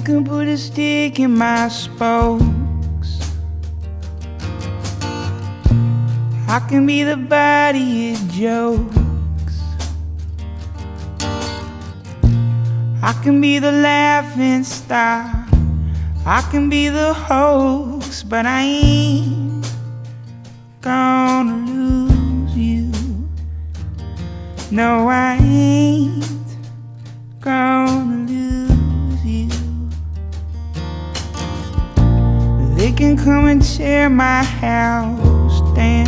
can put a stick in my spokes. I can be the body it jokes. I can be the laughing stock. I can be the hoax, but I ain't gonna lose you. No, I ain't gonna lose you. They can come and tear my house down.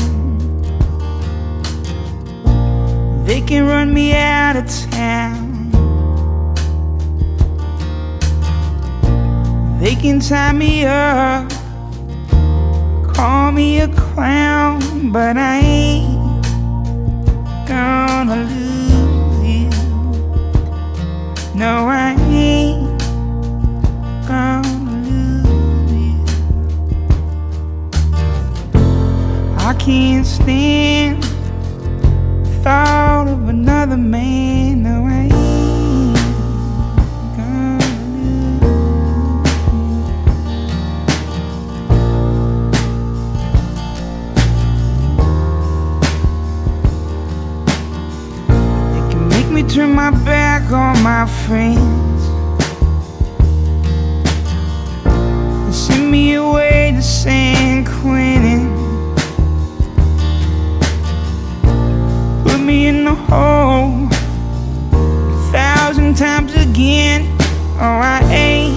They can run me out of town. They can tie me up, call me a clown, but I ain't gonna lose you. No, I ain't gonna lose you. I can't stand the thought of another man. No, I ain't. Turn my back on my friends and send me away to San Quentin. Put me in the hole 1,000 times again. Oh, I ain't